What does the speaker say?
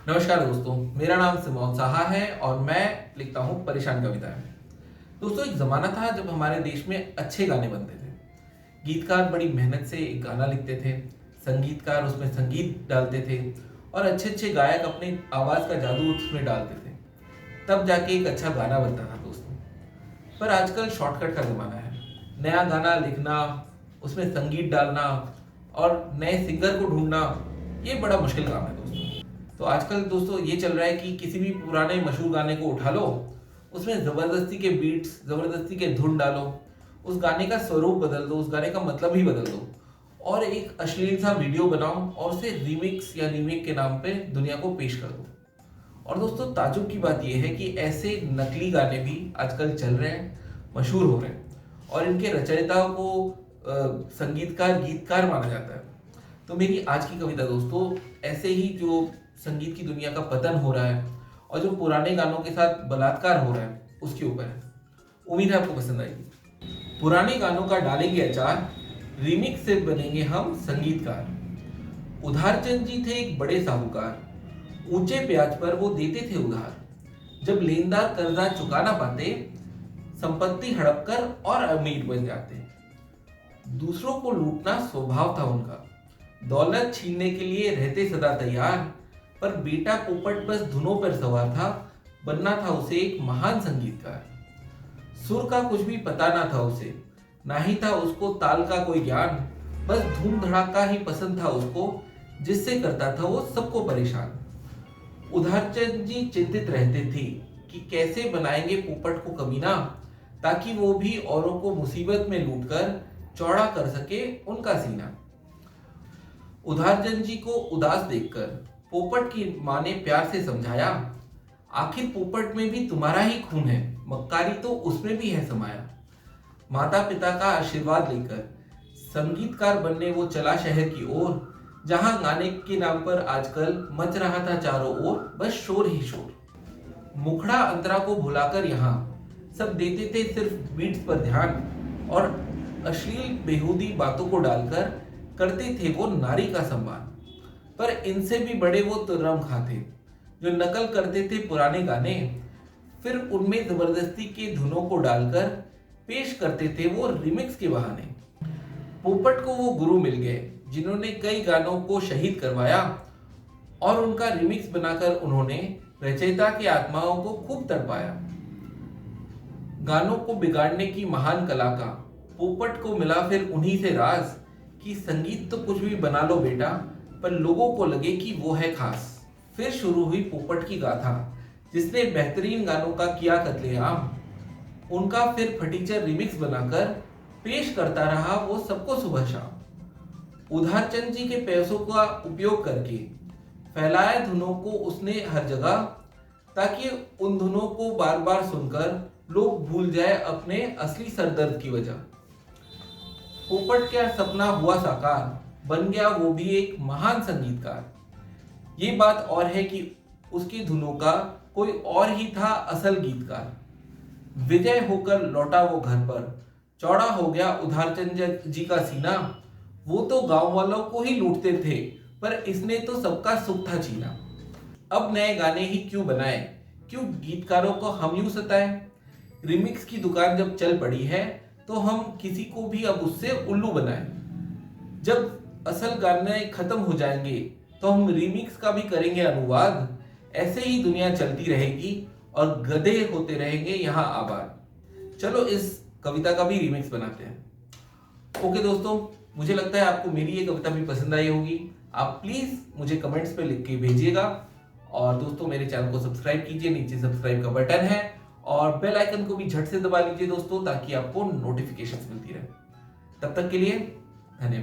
नमस्कार दोस्तों, मेरा नाम सिमोन साहा है और मैं लिखता हूँ परेशान कविताएं। दोस्तों, एक ज़माना था जब हमारे देश में अच्छे गाने बनते थे। गीतकार बड़ी मेहनत से एक गाना लिखते थे, संगीतकार उसमें संगीत डालते थे और अच्छे अच्छे गायक अपनी आवाज़ का जादू उसमें डालते थे। तब जाके एक अच्छा गाना बनता था दोस्तों। पर आजकल शॉर्टकट का ज़माना है। नया गाना लिखना, उसमें संगीत डालना और नए सिंगर को ढूंढना, ये बड़ा मुश्किल काम है दोस्तों। तो आजकल दोस्तों ये चल रहा है कि किसी भी पुराने मशहूर गाने को उठा लो, उसमें ज़बरदस्ती के बीट्स, ज़बरदस्ती के धुन डालो, उस गाने का स्वरूप बदल दो, उस गाने का मतलब ही बदल दो और एक अश्लील सा वीडियो बनाओ और उसे रीमिक्स या रीमेक के नाम पे दुनिया को पेश कर दो। और दोस्तों, ताज्जुब की बात यह है कि ऐसे नकली गाने भी आजकल चल रहे हैं, मशहूर हो रहे हैं और इनके रचयिताओं को संगीतकार, गीतकार माना जाता है। तो मेरी आज की कविता दोस्तों ऐसे ही जो संगीत की दुनिया का पतन हो रहा है और जो पुराने गानों के साथ बलात्कार हो रहा है उसके ऊपर है। उम्मीद है आपको पसंद आएगी। पुराने गानों का डालेंगे अचार, रीमिक्स से बनेंगे हम संगीतकार। उधारचंद जी थे एक बड़े साहूकार, ऊंचे ब्याज पर वो देते थे उधार। जब लेनदार कर्जा चुका ना पाते, संपत्ति हड़प कर और अमीर बन जाते। दूसरों को लूटना स्वभाव था उनका, दौलत छीनने के लिए रहते सदा तैयार। पर बेटा पोपट बस धुनों पर सवार था, बनना था उसे एक महान संगीतकार। सुर का कुछ भी पता ना था उसे, ना ही था उसको ताल का कोई ज्ञान। बस धूम धड़ाका ही पसंद था उसको, जिससे करता था वो सबको परेशान। उधारचंद जी चिंतित रहते थे कि कैसे बनाएंगे पोपट को कमीना, ताकि वो भी औरों को मुसीबत में लूटकर चौड़ा कर सके उनका सीना। उधारचंद जी को उदास देखकर पोपट की माँ ने प्यार से समझाया, आखिर पोपट में भी तुम्हारा ही खून है, मक्कारी तो उसमें भी है समाया। माता पिता का आशीर्वाद लेकर संगीतकार बनने वो चला शहर की ओर, जहां गाने के नाम पर आजकल मच रहा था चारों ओर बस शोर ही शोर। मुखड़ा अंतरा को भुलाकर यहाँ सब देते थे सिर्फ बीट्स पर ध्यान और अश्लील बेहूदी बातों को डालकर करते थे वो नारी का सम्मान। पर इनसे भी बड़े वो तुर्रम खां थे जो नकल करते थे पुराने गाने, फिर उनमें जबरदस्ती के धुनों को डालकर पेश करते थे वो रिमिक्स के बहाने। पोपट को वो गुरु मिल गए जिन्होंने कई गानों को शहीद करवाया और उनका रिमिक्स बनाकर उन्होंने रचयिता की आत्माओं को खूब तड़पाया। गानों को बिगाड़ने की महान कला का पोपट को मिला फिर उन्हीं से राज, कि संगीत तो कुछ भी बना लो बेटा, पर लोगों को लगे कि वो है खास। फिर शुरू हुई पोपट की गाथा, जिसने बेहतरीन गानों का किया कत्लेआम। उनका फिर फटीचर रिमिक्स बनाकर पेश करता रहा वो सबको सुबह शाम। उधारचंद जी के पैसों का उपयोग करके फैलाया धुनों को उसने हर जगह, ताकि उन धुनों को बार बार सुनकर लोग भूल जाए अपने असली सरदर्द की वजह। पोपट का सपना हुआ साकार, बन गया वो भी एक महान संगीतकार। ये बात और है कि उसकी धुनों का कोई और ही था असल गीतकार। विजय होकर लौटा वो घर पर, चौड़ा हो गया उधारचंद जी का सीना। वो तो गांव वालों को ही लूटते थे, पर इसने तो सबका सुख था छीना। अब नए गाने ही क्यों बनाए, क्यों गीतकारों को हम यूं सताए। रिमिक्स की दुकान जब चल पड़ी है तो हम किसी को भी अब उससे उल्लू बनाएं। जब असल गाने खत्म हो जाएंगे तो हम रीमिक्स का भी करेंगे अनुवाद। ऐसे ही दुनिया चलती रहेगी और गधे होते रहेंगे यहाँ आबाद। चलो इस कविता का भी रीमिक्स बनाते हैं। ओके दोस्तों, मुझे लगता है आपको मेरी ये कविता भी पसंद आई होगी। आप प्लीज मुझे कमेंट्स पे लिख के भेजिएगा और दोस्तों मेरे चैनल को सब्सक्राइब कीजिए, नीचे सब्सक्राइब का बटन है और बेल आइकन को भी झट से दबा लीजिए दोस्तों, ताकि आपको नोटिफिकेशंस मिलती रहे। तब तक के लिए धन्यवाद।